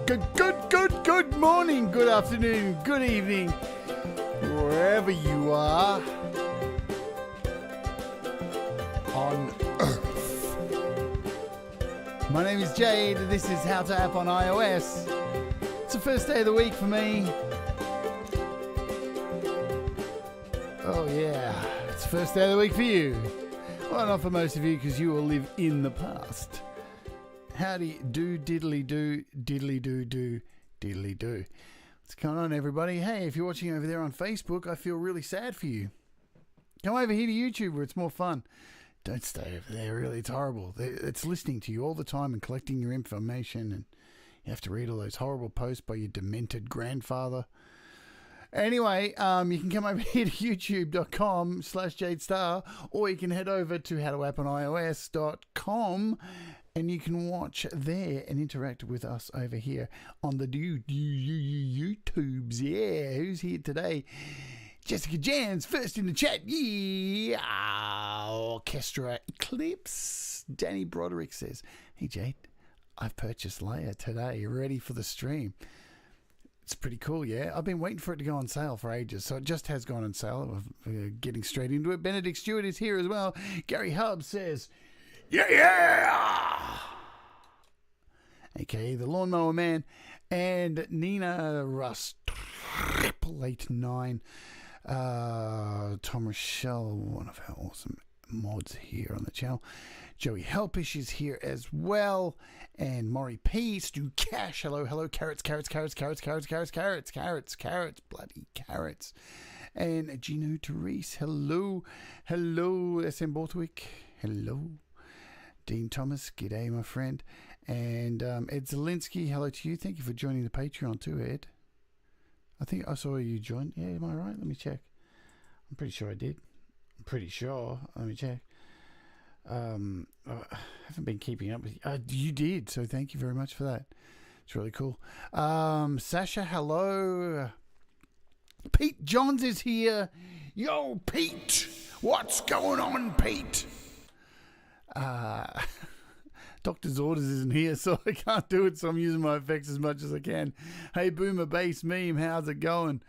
Good morning, good afternoon, good evening, wherever you are on Earth. My name is Jade, and this is How to App on iOS. It's the first day of the week for me. Oh yeah, it's the first day of the week for you. Well, not for most of you, because you will live in the past. Howdy do, diddly do, diddly do, diddly do. What's going on, everybody? Hey, if you're watching over there on Facebook, I feel really sad for you. Come over here to YouTube where it's more fun. Don't stay over there, really. It's horrible. It's listening to you all the time and collecting your information, and you have to read all those horrible posts by your demented grandfather. Anyway, you can come over here to youtube.com/Jade Starr, or you can head over to howtoapponIOS.com, and you can watch there and interact with us over here on the YouTubes. Yeah, who's here today? Jessica Jan's first in the chat. Yeah, Orchestra Eclipse. Danny Broderick says, "Hey Jade, I've purchased LayR today, ready for the stream." It's pretty cool, yeah. I've been waiting for it to go on sale for ages, so it just has gone on sale. We're getting straight into it. Benedict Stewart is here as well. Gary Hubb says, yeah! AKA the Lawnmower Man. And Nina Russ, 889. Tom Rochelle, one of our awesome mods here on the channel. Joey Helpish is here as well. And Maury P. Stu Cash. Hello. Carrots, bloody carrots. And Gino Therese. Hello. SM Borthwick. Hello. Dean Thomas. G'day, my friend. And Ed Zielinski. Hello to you. Thank you for joining the Patreon too, Ed. I think I saw you join. Yeah, am I right? Let me check. I'm pretty sure I did. Let me check. I haven't been keeping up with you. You did, so thank you very much for that. It's really cool. Sasha, hello. Pete Johns is here. Yo, Pete. What's going on, Pete? Doctor's Orders isn't here, so I can't do it, so I'm using my effects as much as I can. Hey, Boomer Bass Meme, how's it going?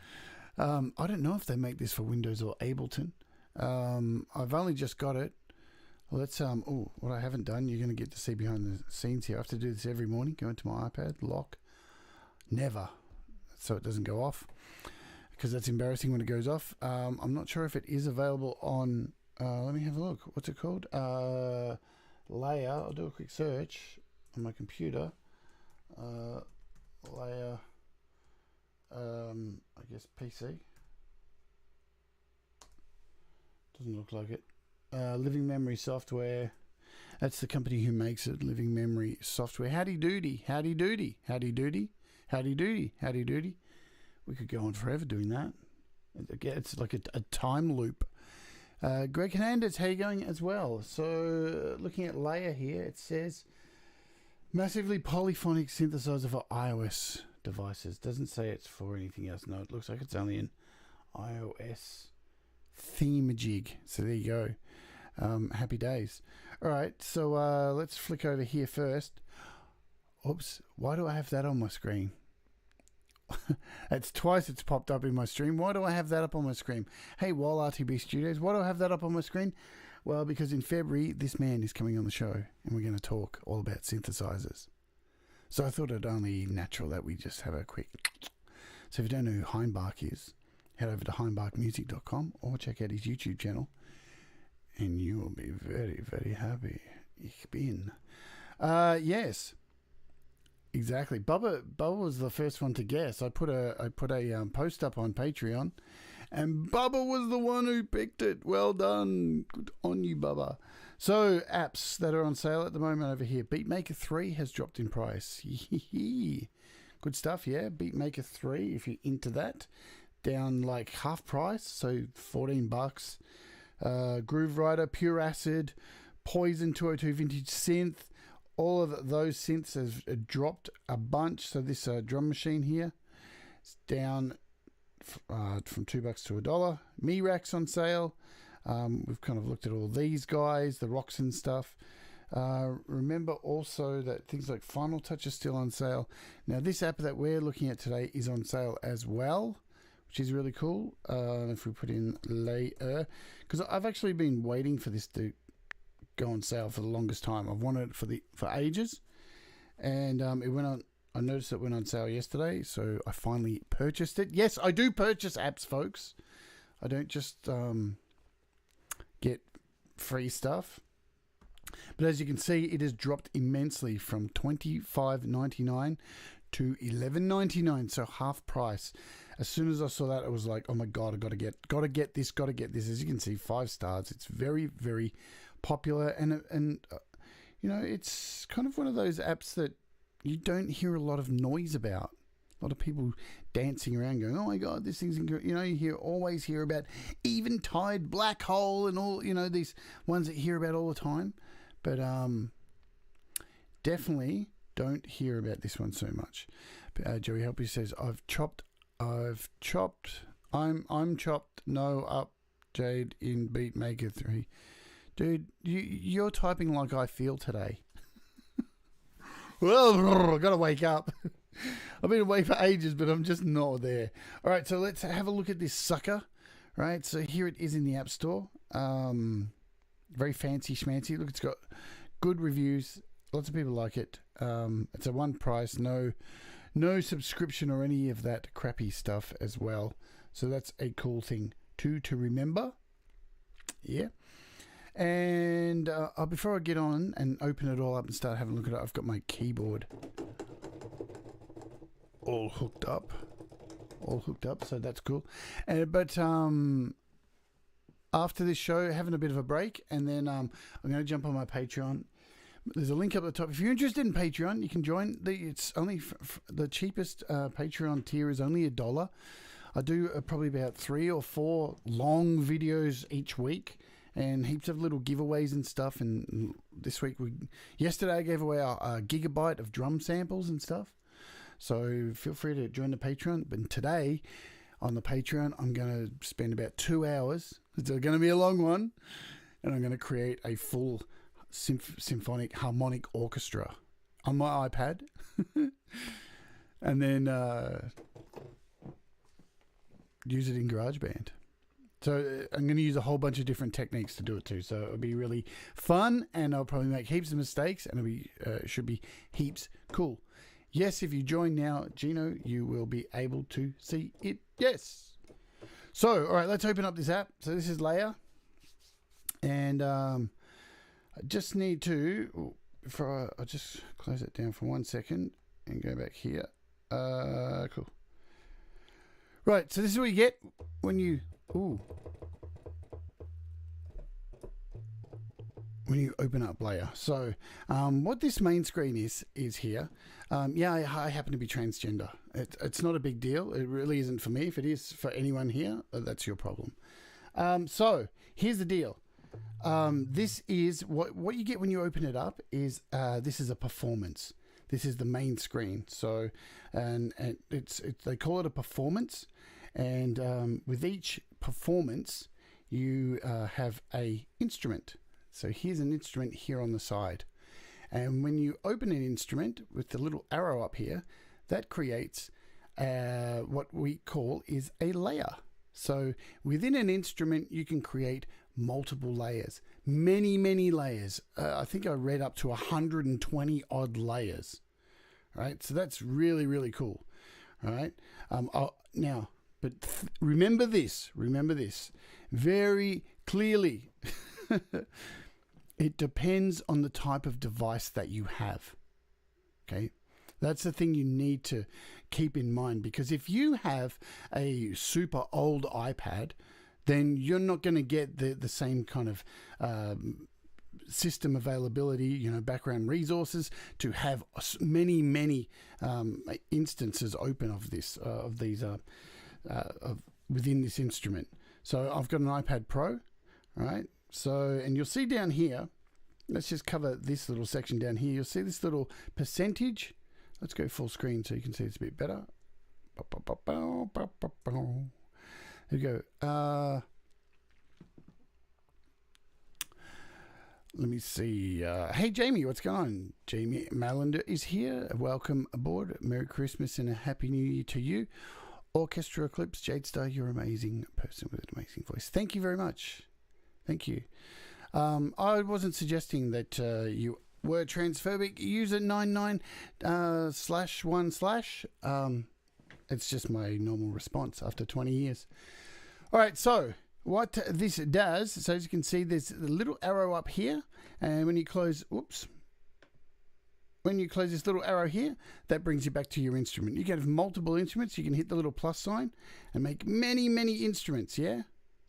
I don't know if they make this for Windows or Ableton. I've only just got it. Let's what I haven't done, you're going to get to see behind the scenes here. I have to do this every morning. Go into my iPad, lock, never, so it doesn't go off, because that's embarrassing when it goes off. I'm not sure if it is available on, let me have a look. What's it called? LayR. I'll do a quick search on my computer. LayR, I guess PC. Doesn't look like it. Living Memory Software. That's the company who makes it. Living Memory Software. Howdy doody. We could go on forever doing that. It's like a time loop. Greg Hernandez, how you going as well? So looking at LayR here, it says massively polyphonic synthesizer for iOS devices. Doesn't say it's for anything else. No, it looks like it's only an iOS themejig. So there you go. Happy days. All right, so let's flick over here first. Oops, why do I have that on my screen? It's twice it's popped up in my stream. Why do I have that up on my screen? Hey, Wall RTB Studios, why do I have that up on my screen? Well, because in February, this man is coming on the show, and we're going to talk all about synthesizers. So I thought it only natural that we just have a quick... So if you don't know who Heinbach is, head over to heinbachmusic.com or check out his YouTube channel, and you will be very, very happy. Ich bin. Yes. Exactly. Bubba was the first one to guess. I put a post up on Patreon, and Bubba was the one who picked it. Well done. Good on you, Bubba. So, apps that are on sale at the moment over here. Beatmaker 3 has dropped in price. Good stuff, yeah. Beatmaker 3, if you're into that. Down like half price, so $14. Groove Rider, Pure Acid, Poison 202 Vintage Synth. All of those synths have dropped a bunch. So this drum machine here is down from $2 to $1. Mi Rack's on sale. We've kind of looked at all these guys, the Roxon stuff. Remember also that things like Final Touch is still on sale. Now, this app that we're looking at today is on sale as well, which is really cool. If we put in LayR, because I've actually been waiting for this to go on sale for the longest time. I've wanted it for ages, and it went on. I noticed it went on sale yesterday, so I finally purchased it. Yes, I do purchase apps, folks. I don't just get free stuff. But as you can see, it has dropped immensely from $25.99 to $11.99, so half price. As soon as I saw that, I was like, "Oh my god, I gotta get this." As you can see, 5 stars. It's very, very popular, and you know, it's kind of one of those apps that you don't hear a lot of noise about. A lot of people dancing around going, "Oh my god, this thing's incredible." You know, you always hear about Eventide, Black Hole, and all, you know, these ones that you hear about all the time. But definitely don't hear about this one so much. Joey Helpy says, I'm chopped. No, up, Jade in Beatmaker 3. Dude, you're typing like I feel today. Well, I gotta wake up. I've been awake for ages, but I'm just not there. All right, so let's have a look at this sucker. Right, so here it is in the App Store. Very fancy schmancy. Look, it's got good reviews. Lots of people like it. It's a one price, no subscription or any of that crappy stuff as well. So that's a cool thing to remember. Yeah. And before I get on and open it all up and start having a look at it, I've got my keyboard all hooked up, so that's cool. But after this show, having a bit of a break, and then I'm going to jump on my Patreon. There's a link up at the top. If you're interested in Patreon, you can join. It's only the cheapest Patreon tier is only $1. I do probably about 3 or 4 long videos each week, and heaps of little giveaways and stuff. And this week, yesterday I gave away a gigabyte of drum samples and stuff. So feel free to join the Patreon. But today on the Patreon, I'm going to spend about 2 hours. It's going to be a long one, and I'm going to create a full symphonic harmonic orchestra on my iPad, and then use it in GarageBand. So I'm going to use a whole bunch of different techniques to do it too. So it'll be really fun, and I'll probably make heaps of mistakes, and it should be heaps cool. Yes, if you join now, Gino, you will be able to see it. Yes. So, all right, let's open up this app. So this is LayR, and I just need to, I'll just close it down for 1 second and go back here. Cool. Right, so this is what you get when you open up LayR. So what this main screen is here. Yeah, I happen to be transgender. It's not a big deal. It really isn't for me. If it is for anyone here, that's your problem. So here's the deal. This is what you get when you open it up is this is a performance. This is the main screen. So and it's they call it a performance, and with each performance you have a instrument. So here's an instrument here on the side, and when you open an instrument with the little arrow up here, that creates what we call is a layer. So within an instrument you can create multiple layers, many layers. I think I read up to 120 odd layers. Right, so that's really cool. All right, now, but remember this very clearly. It depends on the type of device that you have. Okay, that's the thing you need to keep in mind, because if you have a super old iPad, then you're not going to get the same kind of system availability, background resources to have many instances open of these within this instrument. So I've got an iPad Pro, right? So, and you'll see down here, let's just cover this little section down here. You'll see this little percentage. Let's go full screen so you can see it's a bit better. There you go. let me see. Hey, Jamie, what's going on? Jamie Malander is here. Welcome aboard. Merry Christmas and a Happy New Year to you. Orchestra Eclipse, Jade Starr, you're an amazing person with an amazing voice. Thank you very much. Thank you. I wasn't suggesting that you were transphobic. User 99/1/. It's just my normal response after 20 years. All right, so what this does, so as you can see, there's a little arrow up here, and when you close, when you close this little arrow here, that brings you back to your instrument. You can have multiple instruments. You can hit the little plus sign and make many, many instruments, yeah?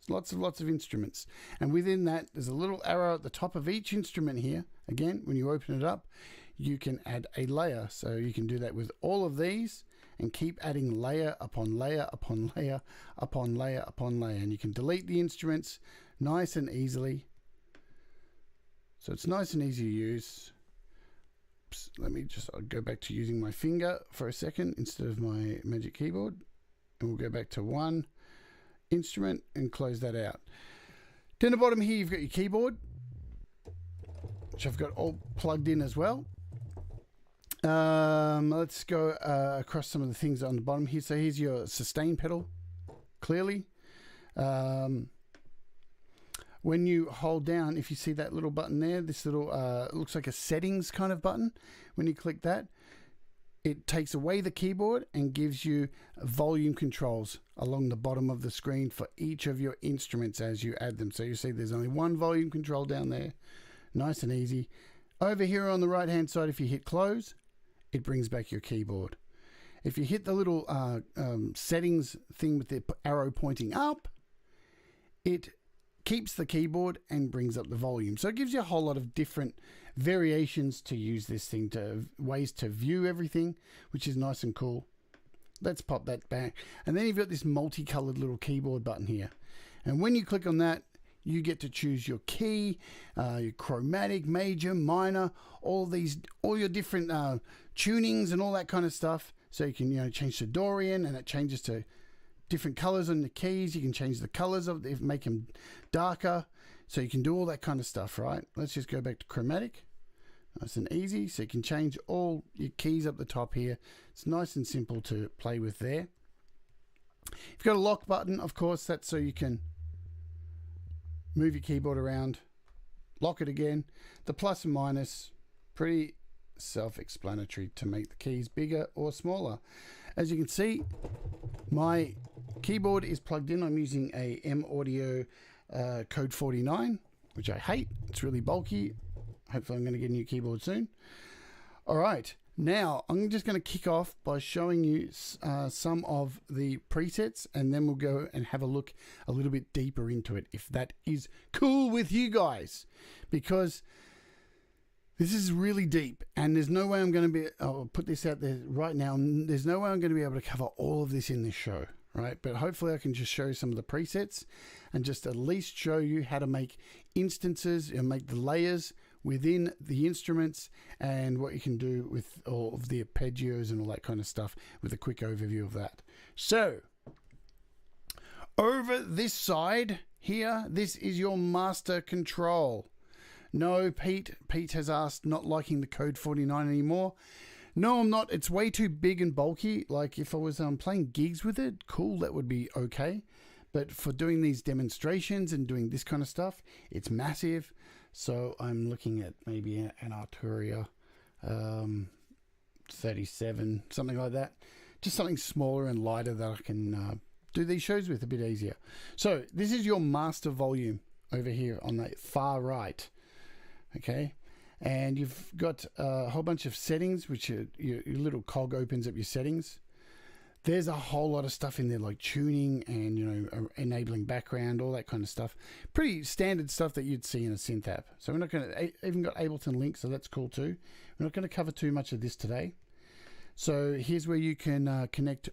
Lots of instruments. And within that, there's a little arrow at the top of each instrument here. Again, when you open it up, you can add a layer. So you can do that with all of these and keep adding layer upon layer upon layer upon layer upon layer. And you can delete the instruments nice and easily. So it's nice and easy to use. Oops, let me just, I'll go back to using my finger for a second instead of my Magic Keyboard. And we'll go back to one instrument and close that out. Down the bottom here, you've got your keyboard, which I've got all plugged in as well. Let's go across some of the things on the bottom here. So here's your sustain pedal, clearly. When you hold down, if you see that little button there, this little, it looks like a settings kind of button. When you click that, it takes away the keyboard and gives you volume controls along the bottom of the screen for each of your instruments as you add them. So you see there's only one volume control down there. Nice and easy. Over here on the right hand side, if you hit close, it brings back your keyboard. If you hit the little settings thing with the arrow pointing up, it keeps the keyboard and brings up the volume. So it gives you a whole lot of different variations to use this thing, to ways to view everything, which is nice and cool. Let's pop that back. And then you've got this multicolored little keyboard button here. And when you click on that, you get to choose your key, your chromatic, major, minor, all your different tunings and all that kind of stuff. So you can, change to Dorian, and it changes to different colors on the keys. You can change the colors of it, make them darker. So you can do all that kind of stuff, right? Let's just go back to chromatic. Nice and easy. So you can change all your keys up the top here. It's nice and simple to play with there. You've got a lock button, of course. That's so you can move your keyboard around, lock it again. The plus and minus, pretty self-explanatory to make the keys bigger or smaller. As you can see, my keyboard is plugged in. I'm using a M Audio Code 49, which I hate. It's really bulky. Hopefully I'm going to get a new keyboard soon. All right, now I'm just going to kick off by showing you some of the presets, and then we'll go and have a look a little bit deeper into it, if that is cool with you guys, because this is really deep, and there's no way I'm going to be, I'll put this out there right now, there's no way I'm going to be able to cover all of this in this show, right? But hopefully I can just show you some of the presets and just at least show you how to make instances and make the layers within the instruments, and what you can do with all of the arpeggios and all that kind of stuff, with a quick overview of that. So over this side here, this is your master control. No, Pete has asked, not liking the Code 49 anymore. No, I'm not. It's way too big and bulky. Like if I was playing gigs with it, cool, that would be okay. But for doing these demonstrations and doing this kind of stuff, it's massive. So I'm looking at maybe an Arturia 37, something like that. Just something smaller and lighter that I can do these shows with a bit easier. So this is your master volume over here on the far right. Okay, and you've got a whole bunch of settings, which are, your little cog opens up your settings. There's a whole lot of stuff in there, like tuning and enabling background, all that kind of stuff. Pretty standard stuff that you'd see in a synth app. So we're not going to even got Ableton Link, so that's cool too. We're not going to cover too much of this today. So here's where you can connect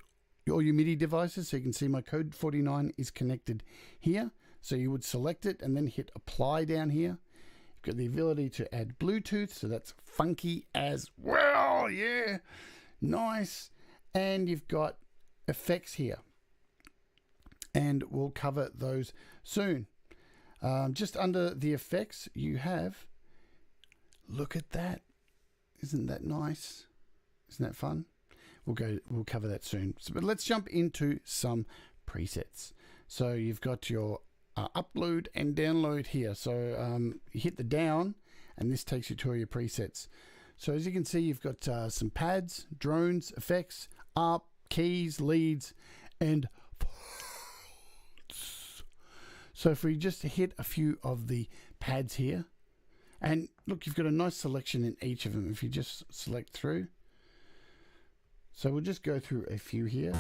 all your MIDI devices. So you can see my Code 49 is connected here. So you would select it and then hit apply down here. You've got the ability to add Bluetooth, so that's funky as well. Yeah, nice. And you've got effects here, and we'll cover those soon. Just under the effects, you have Look at that. Isn't that nice? Isn't that fun? We'll cover that soon. But let's jump into some presets. So you've got your upload and download here. So you hit the down and this takes you to all your presets. So as you can see, you've got some pads, drones, effects, ARP, keys, leads, and so if we just hit a few of the pads here, and look, you've got a nice selection in each of them if you just select through. So we'll just go through a few here.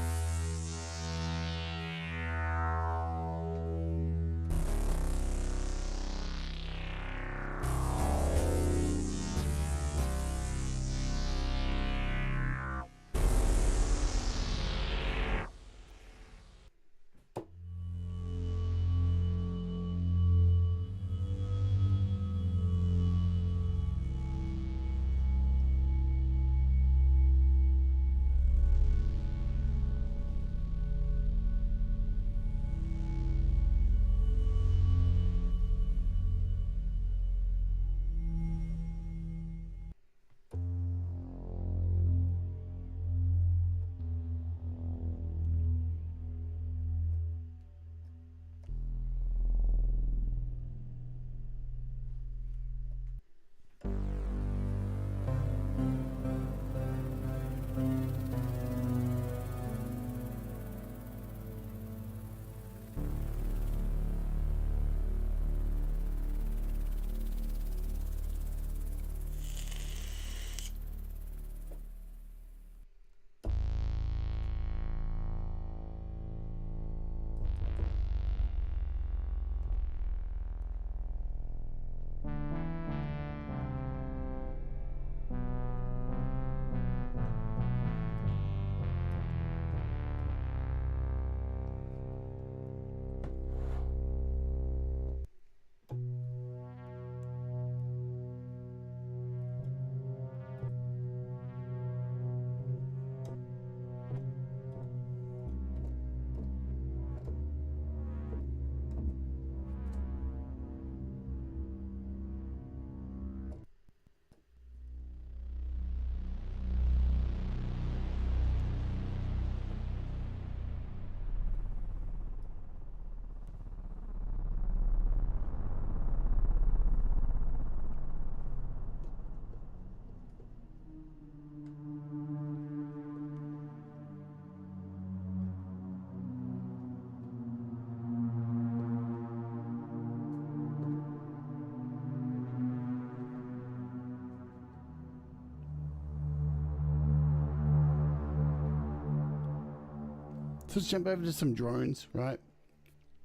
So let's jump over to some drones, right?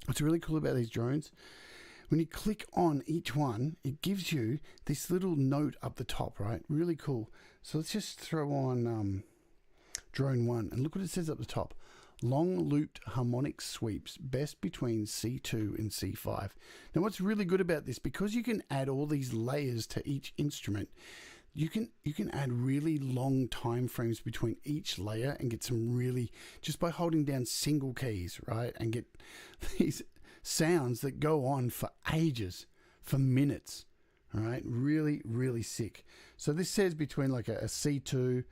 What's really cool about these drones, when you click on each one, it gives you this little note up the top, right? Really cool. So let's just throw on drone 1 and look what it says up the top. Long looped harmonic sweeps, best between C2 and C5. Now what's really good about this, because you can add all these layers to each instrument, you can add really long time frames between each layer and get some really, just by holding down single keys, right? And get these sounds that go on for ages, for minutes, all right? Really, really sick. So this says between like a C2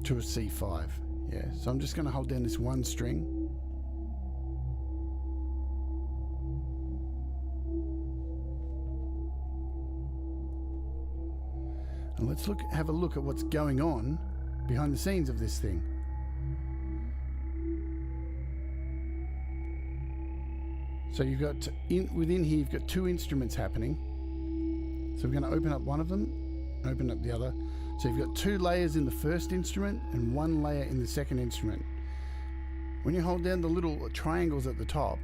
to a C5. Yeah, so I'm just going to hold down this one string. And let's have a look at what's going on behind the scenes of this thing. So you've got, within here, you've got two instruments happening. So we're going to open up one of them, open up the other. So you've got two layers in the first instrument and one layer in the second instrument. When you hold down the little triangles at the top,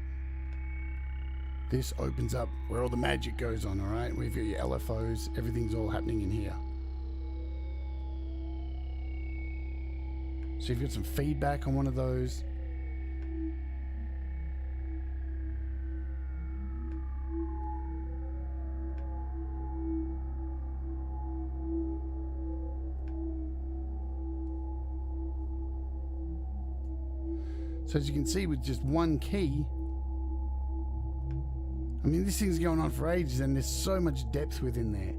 this opens up where all the magic goes on, all right? We've got your LFOs, everything's all happening in here. So you've got some feedback on one of those. So as you can see, with just one key, I mean, this thing's going on for ages and there's so much depth within there.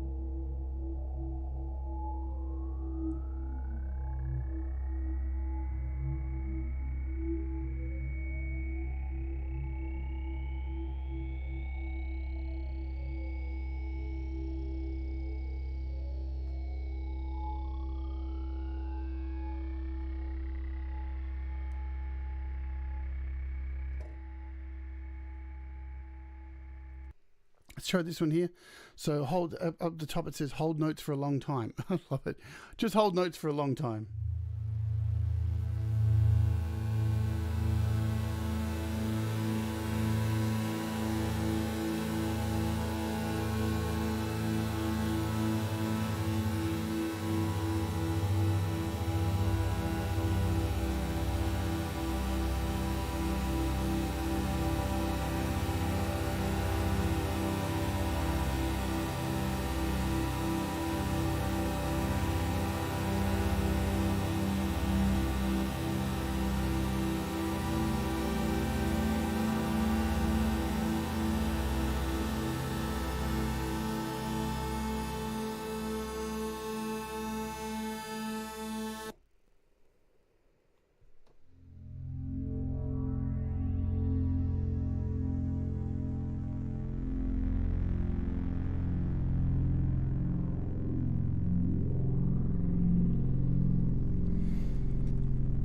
Let's try this one here. So hold up the top, it says hold notes for a long time. I love it. Just hold notes for a long time.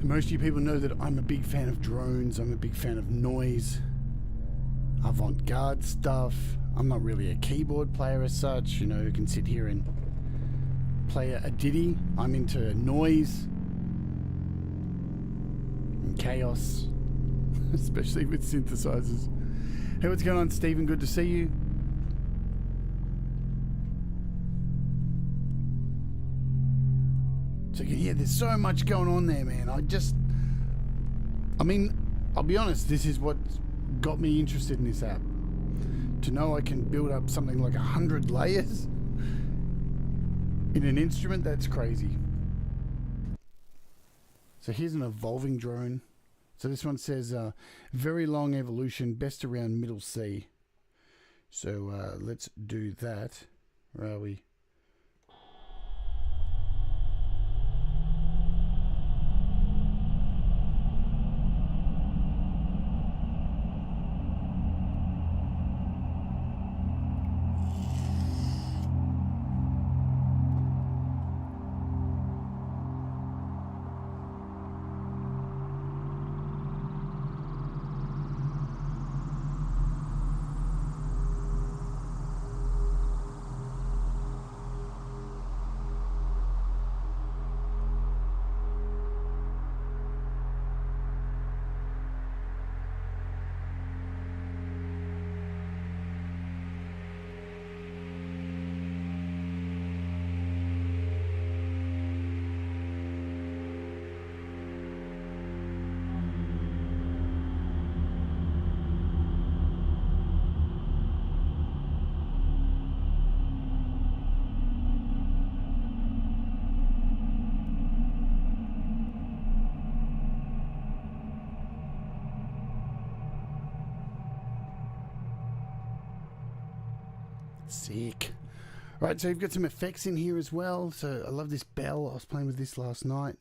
Most of you people know that I'm a big fan of drones. I'm a big fan of noise, avant-garde stuff. I'm not really a keyboard player as such, you know, who can sit here and play a ditty. I'm into noise and chaos, especially with synthesizers. Hey, what's going on, Stephen? Good to see you. So yeah, there's so much going on there, man. I mean, I'll be honest, this is what got me interested in this app. To know I can build up something like 100 layers in an instrument, that's crazy. So here's an evolving drone. So this one says, very long evolution, best around middle C. So let's do that. Where are we? Sick. Right, so you've got some effects in here as well. So I love this bell. I was playing with this last night.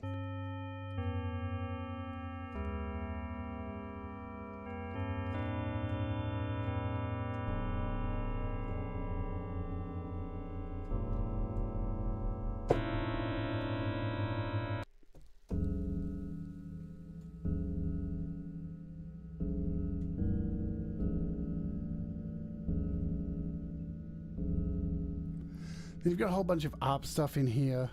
Then you've got a whole bunch of ARP stuff in here.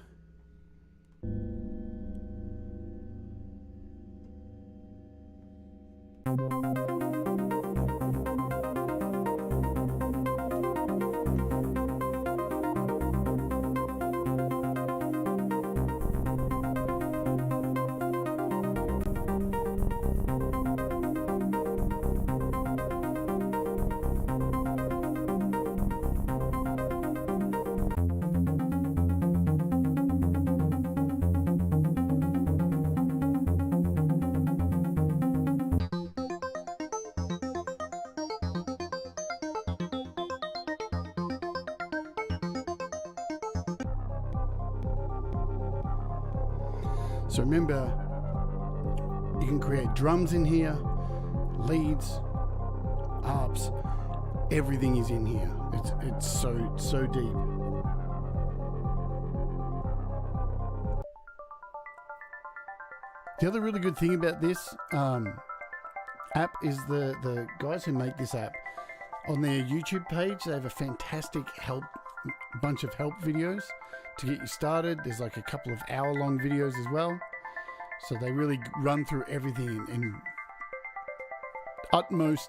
So remember, you can create drums in here, leads, harps, everything is in here. It's so deep. The other really good thing about this app is the guys who make this app, on their YouTube page, they have a fantastic bunch of help videos to get you started. There's like a couple of hour-long videos as well. So they really run through everything in utmost,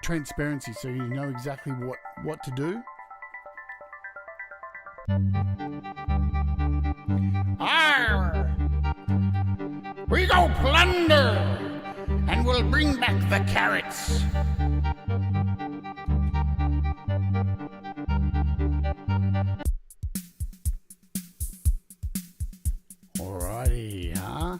transparency, so you know exactly what to do. Arr! We go plunder, and we'll bring back the carrots. Alrighty, huh?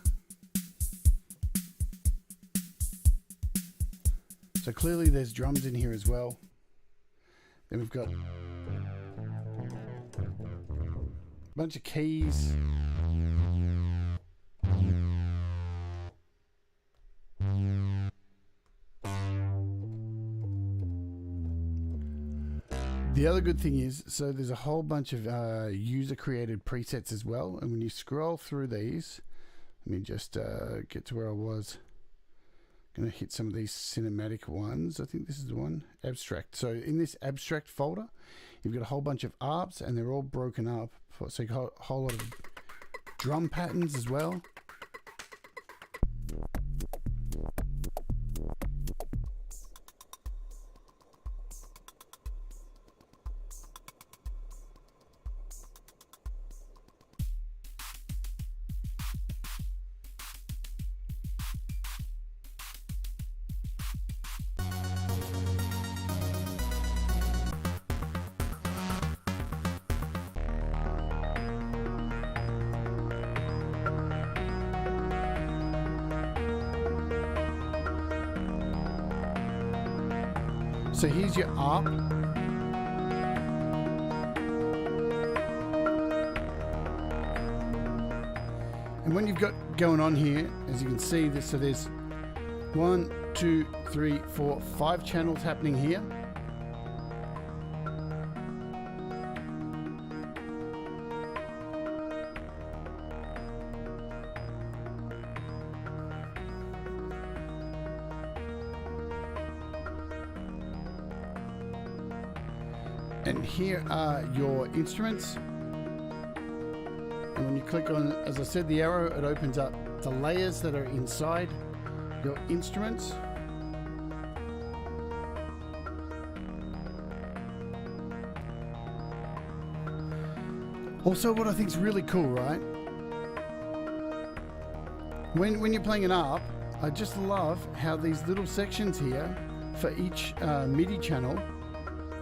So clearly there's drums in here as well. Then we've got a bunch of keys. The other good thing is, so there's a whole bunch of user-created presets as well. And when you scroll through these, let me just get to where I was. Going to hit some of these cinematic ones. I think this is the one, abstract. So in this abstract folder, you've got a whole bunch of ARPs, and they're all broken up. So you got a whole lot of drum patterns as well. So here's your ARP. And when you've got going on here, as you can see, so there's 1, 2, 3, 4, 5 channels happening here. And here are your instruments. And when you click on, as I said, the arrow, it opens up the layers that are inside your instruments. Also, what I think is really cool, right? When you're playing an ARP, I just love how these little sections here for each MIDI channel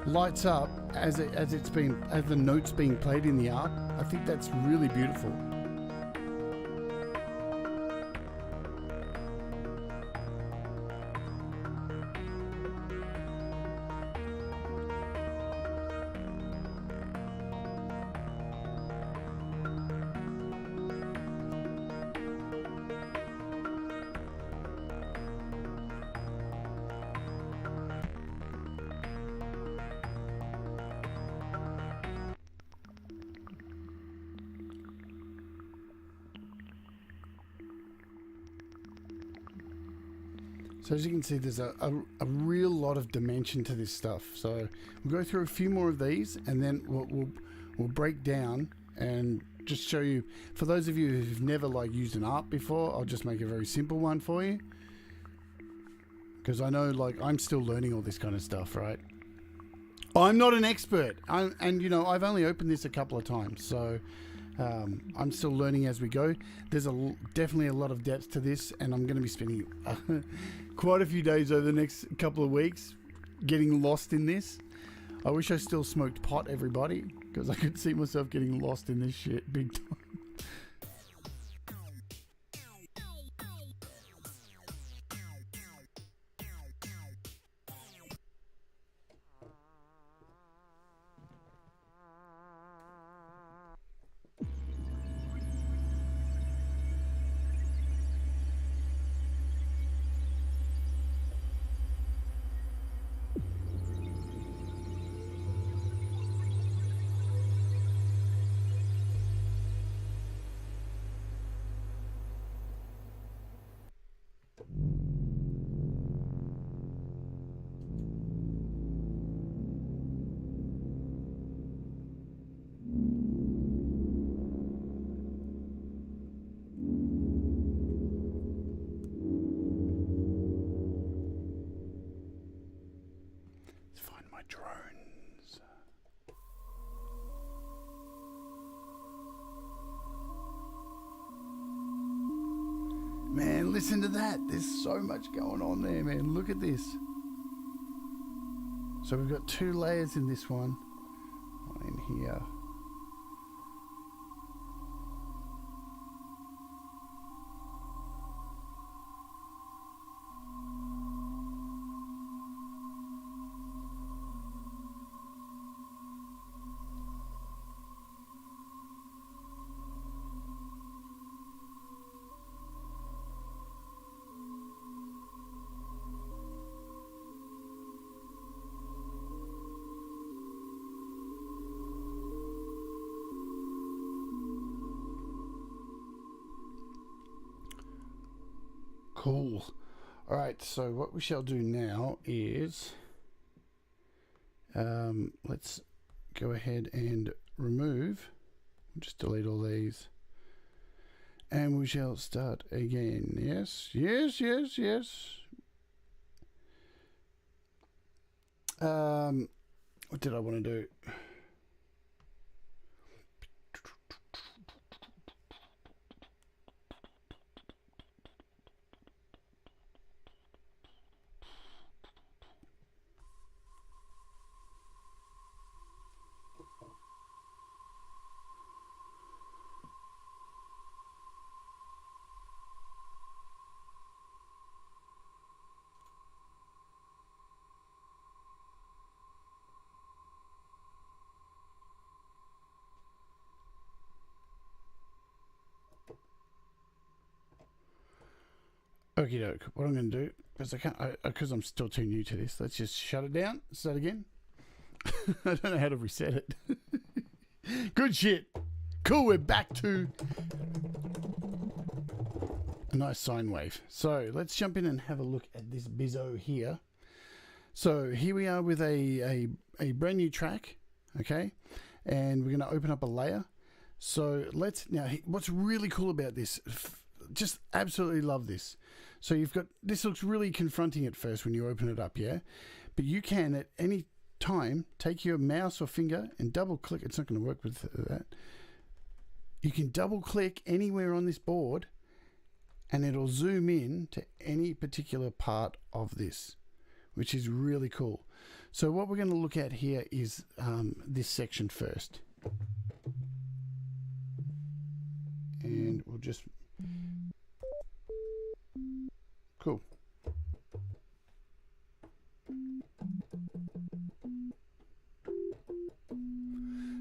lights up as the notes being played in the ARP. I think that's really beautiful. So as you can see, there's a real lot of dimension to this stuff. So we'll go through a few more of these, and then we'll break down and just show you. For those of you who've never used an ARP before, I'll just make a very simple one for you, because I know I'm still learning all this kind of stuff, right? I'm not an expert, and I've only opened this a couple of times, so I'm still learning as we go. There's definitely a lot of depth to this, and I'm going to be spending quite a few days over the next couple of weeks getting lost in this. I wish I still smoked pot, everybody, because I could see myself getting lost in this shit big time. Man, listen to that. There's so much going on there, man. Look at this. So we've got 2 layers in this one. One in here. Cool. All right, so what we shall do now is let's go ahead and remove, just delete all these, and we shall start again. Yes, yes, yes, yes. What did I want to do? Okie doke. What I'm going to do, because I can't, because I'm still too new to this, let's just shut it down. Start again. I don't know how to reset it. Good shit. Cool. We're back to a nice sine wave. So let's jump in and have a look at this bizzo here. So here we are with a brand new track. Okay. And we're going to open up a layer. So let's now, what's really cool about this, just absolutely love this. So you've got, this looks really confronting at first when you open it up, yeah? But you can at any time take your mouse or finger and double click. It's not going to work with that. You can double click anywhere on this board and it'll zoom in to any particular part of this, which is really cool. So what we're going to look at here is this section first. And we'll just... Cool.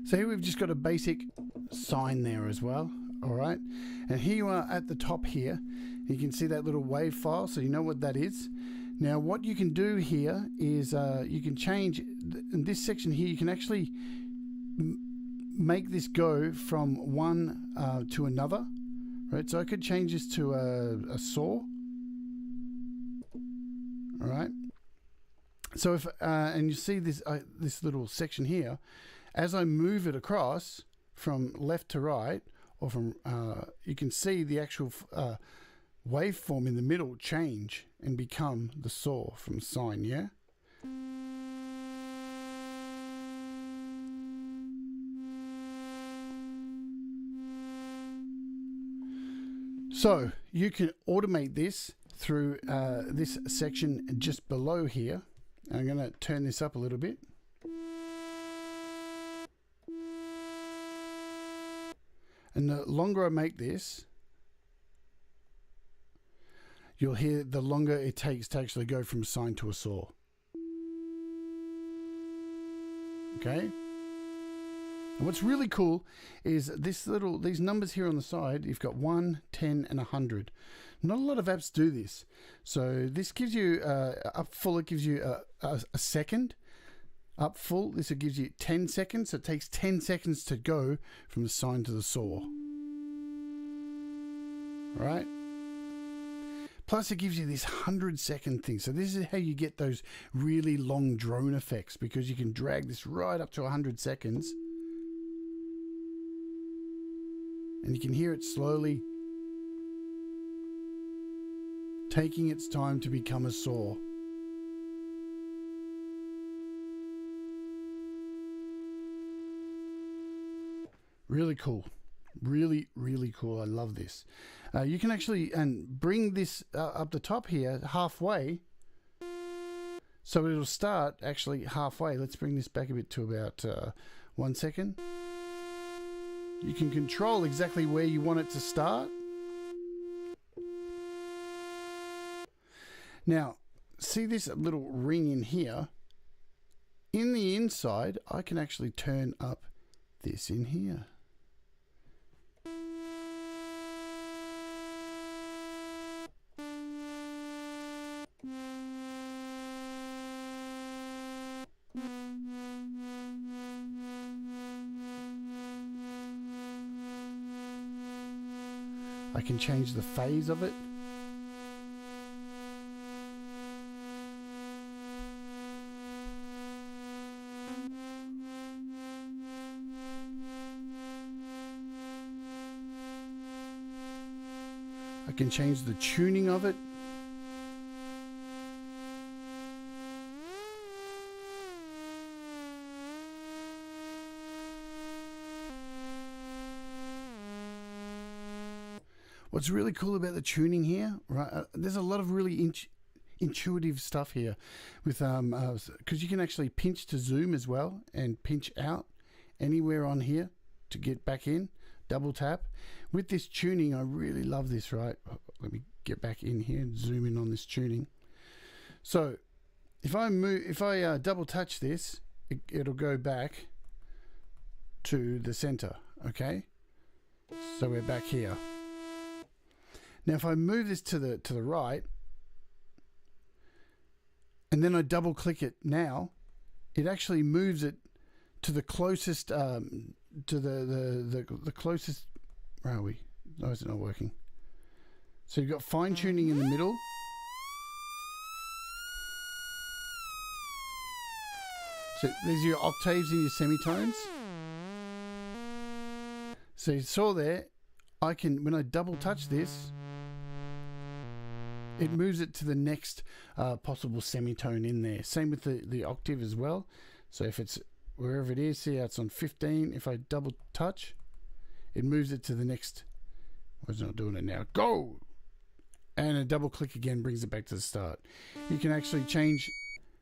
So here we've just got a basic sine there as well. All right. And here you are at the top here. You can see that little wave file. So you know what that is. Now what you can do here is you can change in this section here. You can actually make this go from one to another. Right. So I could change this to a saw. All right. So if and you see this this little section here, as I move it across from left to right, or from you can see the actual waveform in the middle change and become the saw from sine. Yeah. So you can automate this through this section just below here. I'm going to turn this up a little bit. And the longer I make this, you'll hear the longer it takes to actually go from a sine to a saw. Okay? And what's really cool is these numbers here on the side. You've got 1, 10, and 100. Not a lot of apps do this. So this gives you up full. It gives you a second. Up full, this gives you 10 seconds. So it takes 10 seconds to go from the sine to the saw. All right. Plus, it gives you this 100-second thing. So this is how you get those really long drone effects, because you can drag this right up to 100 seconds. And you can hear it slowly taking its time to become a saw. Really cool. Really, really cool. I love this. You can actually bring this up the top here halfway. So it'll start actually halfway. Let's bring this back a bit to about 1 second. You can control exactly where you want it to start. Now, see this little ring in here? In the inside, I can actually turn up this in here. I can change the phase of it. I can change the tuning of it. What's really cool about the tuning here, right? There's a lot of really intuitive stuff here with because you can actually pinch to zoom as well and pinch out anywhere on here to get back in. Double tap. With this tuning, I really love this, right? Let me get back in here and zoom in on this tuning. So if I double touch this, it'll go back to the center, okay? So we're back here. Now if I move this to the right, and then I double click it now, it actually moves it to the closest to the closest. Where are we? No, is it not working? So you've got fine tuning in the middle. So these are your octaves and your semitones. So you saw there, I can, when I double touch this, it moves it to the next possible semitone in there. Same with the octave as well. So if it's wherever it is, see how it's on 15. If I double touch, it moves it to the next. Well, it's not doing it now. Go! And a double click again brings it back to the start. You can actually change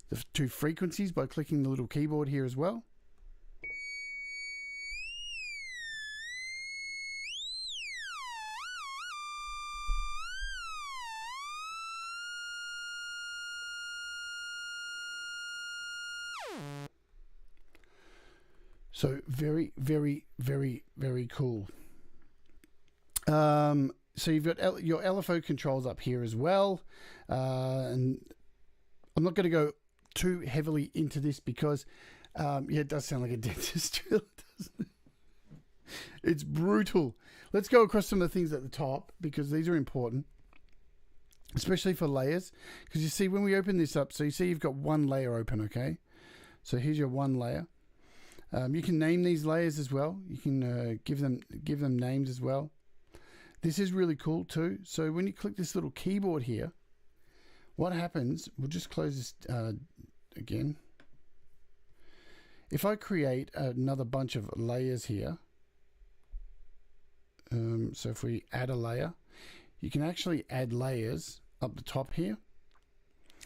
the two frequencies by clicking the little keyboard here as well. So very, very, very, very cool. So you've got your LFO controls up here as well. And I'm not going to go too heavily into this because, yeah, it does sound like a dentist drill, doesn't it? It's brutal. Let's go across some of the things at the top because these are important, especially for layers. Because you see, when we open this up, so you see you've got one layer open, okay? So here's your one layer. You can name these layers as well. You can give them names as well. This is really cool too. So when you click this little keyboard here, what happens, we'll just close this again. If I create another bunch of layers here, so if we add a layer, you can actually add layers up the top here.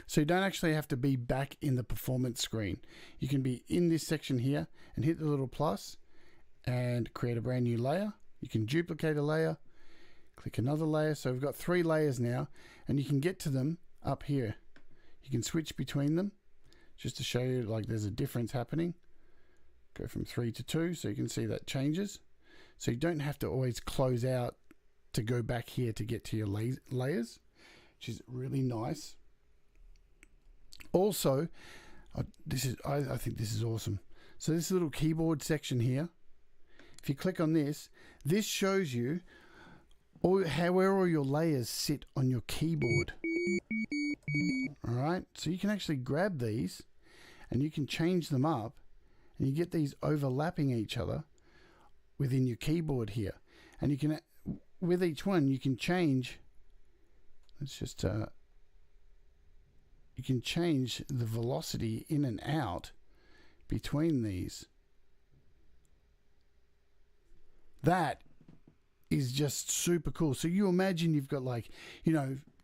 So you don't actually have to be back in the performance screen. You can be in this section here and hit the little plus and create a brand new layer. You can duplicate a layer, click another layer. So we've got 3 layers now, and you can get to them up here. You can switch between them just to show you like there's a difference happening. Go from 3 to 2 so you can see that changes. So you don't have to always close out to go back here to get to your layers, which is really nice. Also, I think this is awesome. So this little keyboard section here, if you click on this, this shows you where all your layers sit on your keyboard. All right, so you can actually grab these and you can change them up, and you get these overlapping each other within your keyboard here. And you can, with each one, you can change. Let's just you can change the velocity in and out between these. That is just super cool. So you imagine you've got like,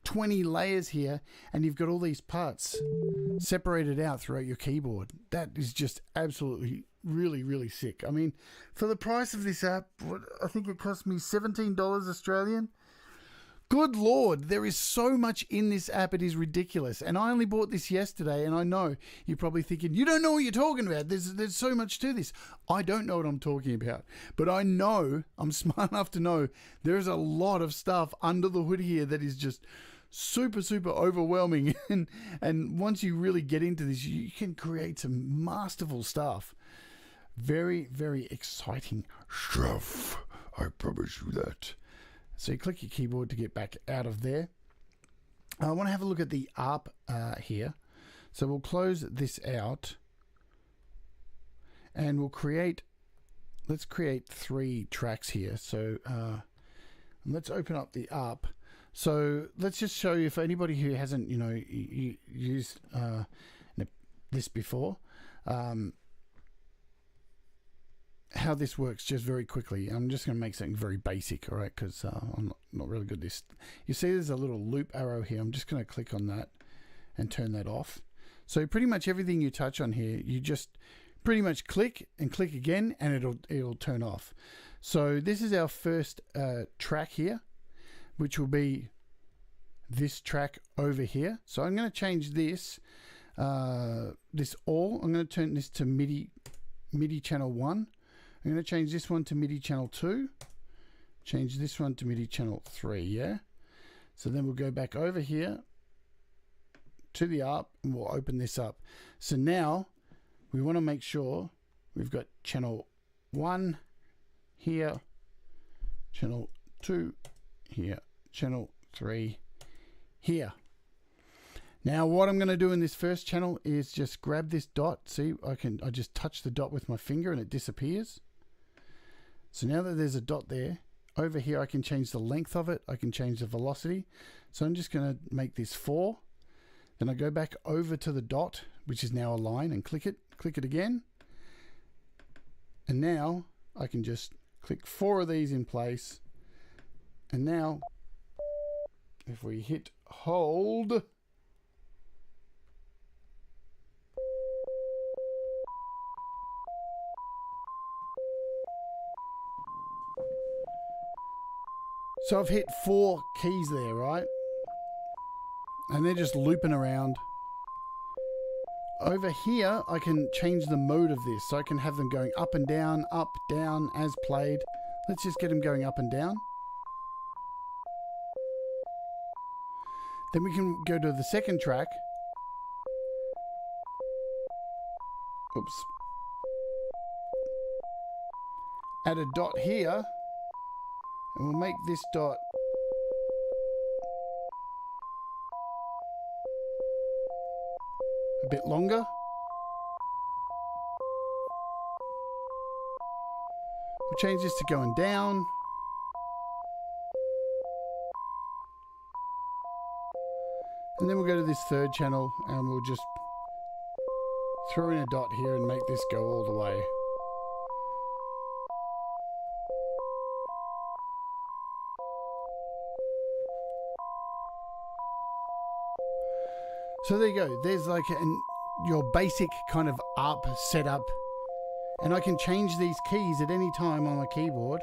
20 layers here, and you've got all these parts separated out throughout your keyboard. That is just absolutely really, really sick. I mean, for the price of this app, I think it cost me $17 Australian. Good Lord, there is so much in this app, it is ridiculous. And I only bought this yesterday, and I know you're probably thinking, you don't know what you're talking about. There's so much to this. I don't know what I'm talking about, but I know, I'm smart enough to know, there's a lot of stuff under the hood here that is just super, super overwhelming. And once you really get into this, you can create some masterful stuff. Very, very exciting stuff. I promise you that. So you click your keyboard to get back out of there. I want to have a look at the ARP here. So we'll close this out, and let's create 3 tracks here. So let's open up the ARP. So let's just show you, for anybody who hasn't, used this before, how this works just very quickly. I'm just going to make something very basic, all right, because I'm not really good at this. You see there's a little loop arrow here. I'm just going to click on that and turn that off. So pretty much everything you touch on here, you just pretty much click and click again, and it'll turn off. So this is our first track here, which will be this track over here. So I'm going to change this all. I'm going to turn this to MIDI channel 1. I'm going to change this one to MIDI channel 2. Change this one to MIDI channel 3, yeah? So then we'll go back over here to the ARP, and we'll open this up. So now we want to make sure we've got channel 1 here, channel 2 here, channel 3 here. Now what I'm going to do in this first channel is just grab this dot. See, I just touch the dot with my finger and it disappears. So now that there's a dot there, over here I can change the length of it, I can change the velocity. So I'm just going to make this 4. Then I go back over to the dot, which is now a line, and click it again. And now I can just click 4 of these in place. And now if we hit hold, so I've hit 4 keys there, right? And they're just looping around. Over here, I can change the mode of this. So I can have them going up and down, as played. Let's just get them going up and down. Then we can go to the second track. Oops. Add a dot here. And we'll make this dot a bit longer. We'll change this to going down. And then we'll go to this third channel, and we'll just throw in a dot here and make this go all the way. So there you go. There's like your basic kind of ARP setup, and I can change these keys at any time on my keyboard.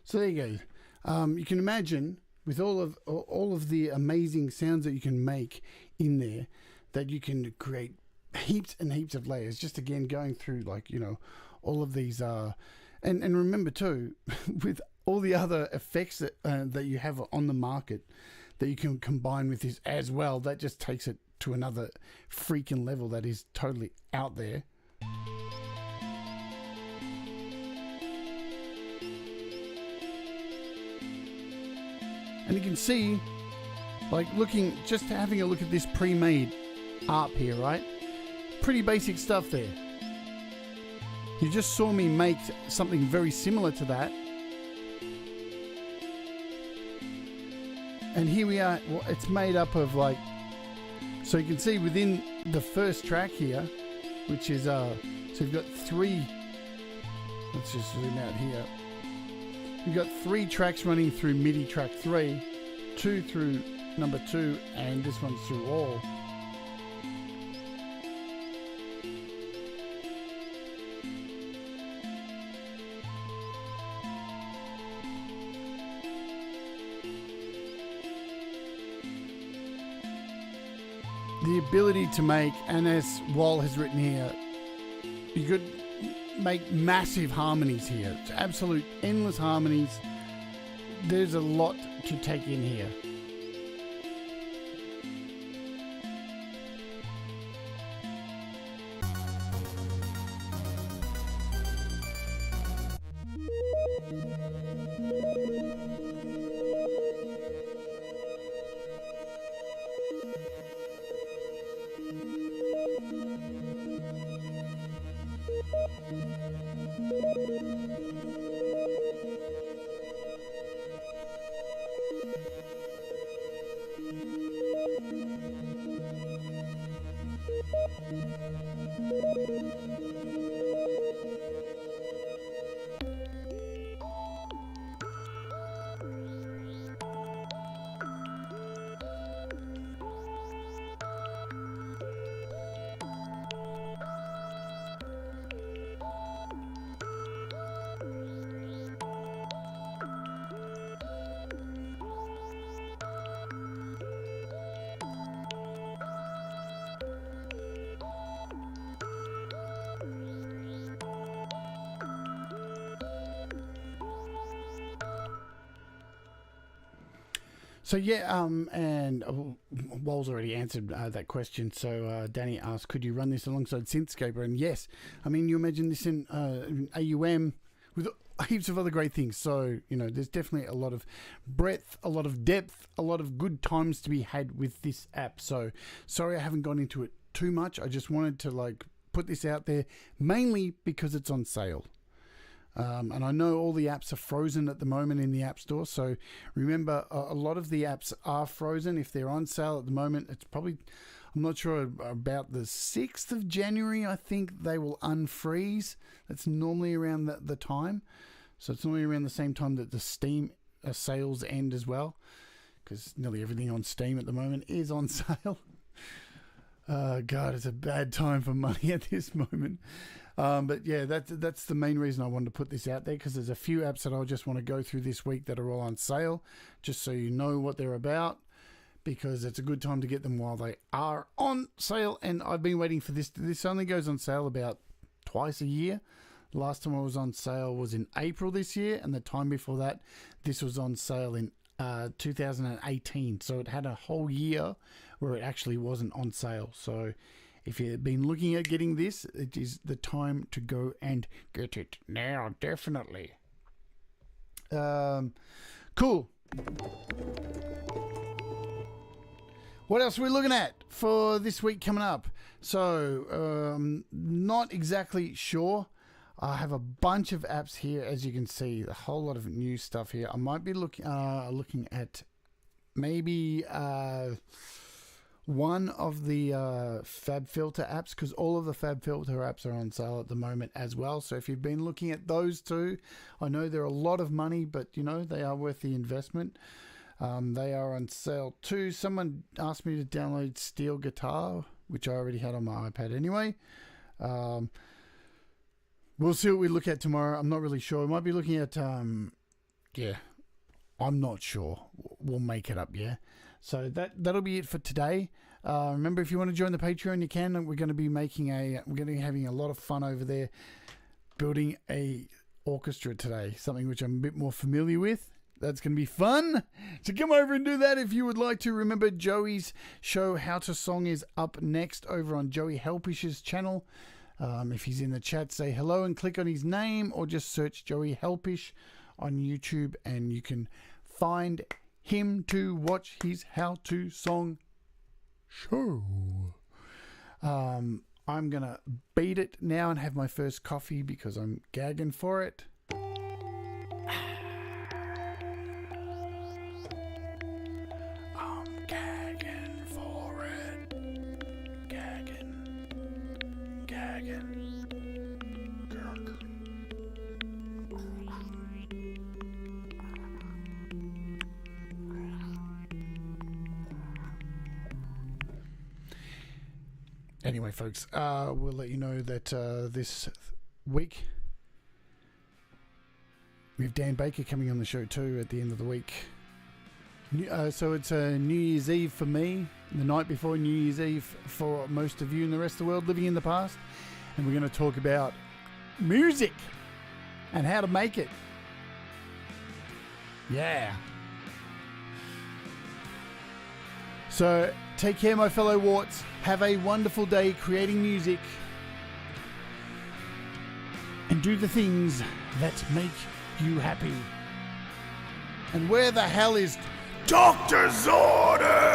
So there you go. You can imagine with all of the amazing sounds that you can make in there, that you can create heaps and heaps of layers. Just again going through, like, you know, all of these and remember too, with all the other effects that you have on the market that you can combine with this as well, that just takes it to another freaking level that is totally out there. And you can see, like, just having a look at this pre-made ARP here, right? Pretty basic stuff there. You just saw me make something very similar to that. And here we are. Well, it's made up of, like, so you can see within the first track here, which is, so you've got 3, let's just zoom out here. You've got 3 tracks running through MIDI track 3, 2 through number 2, and this one's through all. The ability to make, and as Wal has written here, you could make massive harmonies here. It's absolute endless harmonies. There's a lot to take in here. So yeah, and Wal's already answered that question. So Danny asked, could you run this alongside Synthscaper? And yes, I mean, you imagine this in AUM with heaps of other great things. So, you know, there's definitely a lot of breadth, a lot of depth, a lot of good times to be had with this app. So sorry I haven't gone into it too much. I just wanted to, like, put this out there mainly because it's on sale. And I know all the apps are frozen at the moment in the App Store. So remember, a lot of the apps are frozen. If they're on sale at the moment, it's probably, I'm not sure, about the 6th of January, I think they will unfreeze. That's normally around the time. So it's normally around the same time that the Steam sales end as well, because nearly everything on Steam at the moment is on sale. God, it's a bad time for money at this moment. But yeah, that's the main reason I wanted to put this out there, because there's a few apps that I'll just want to go through this week that are all on sale, just so you know what they're about, because it's a good time to get them while they are on sale. And I've been waiting for this. This only goes on sale about twice a year. The last time I was on sale was in April this year, and the time before that, this was on sale in 2018. So it had a whole year where it actually wasn't on sale. So if you've been looking at getting this, it is the time to go and get it now, definitely. Cool. What else are we looking at for this week coming up? So, not exactly sure. I have a bunch of apps here, as you can see, a whole lot of new stuff here. I might be looking at maybe one of the FabFilter apps, because all of the FabFilter apps are on sale at the moment as well. So if you've been looking at those two, I know they're a lot of money, but you know, they are worth the investment. They are on sale too. Someone asked me to download Steel Guitar, which I already had on my iPad anyway. We'll see what we look at tomorrow. I'm not really sure. I might be looking at yeah, I'm not sure. We'll make it up, yeah. So that'll be it for today. Remember, if you want to join the Patreon, you can. We're going to be having a lot of fun over there, building a orchestra today, something which I'm a bit more familiar with. That's going to be fun. So come over and do that if you would like to. Remember, Joey's show, How to Song, is up next over on Joey Helpish's channel. If he's in the chat, say hello and click on his name, or just search Joey Helpish on YouTube and you can find him to watch his How to Song show. I'm going to beat it now and have my first coffee because I'm gagging for it. Anyway, folks, we'll let you know that this week we have Dan Baker coming on the show too at the end of the week. So it's New Year's Eve for me, the night before New Year's Eve for most of you in the rest of the world living in the past. And we're going to talk about music and how to make it. Yeah. So take care, my fellow warts. Have a wonderful day creating music. And do the things that make you happy. And where the hell is Dr. Zordan?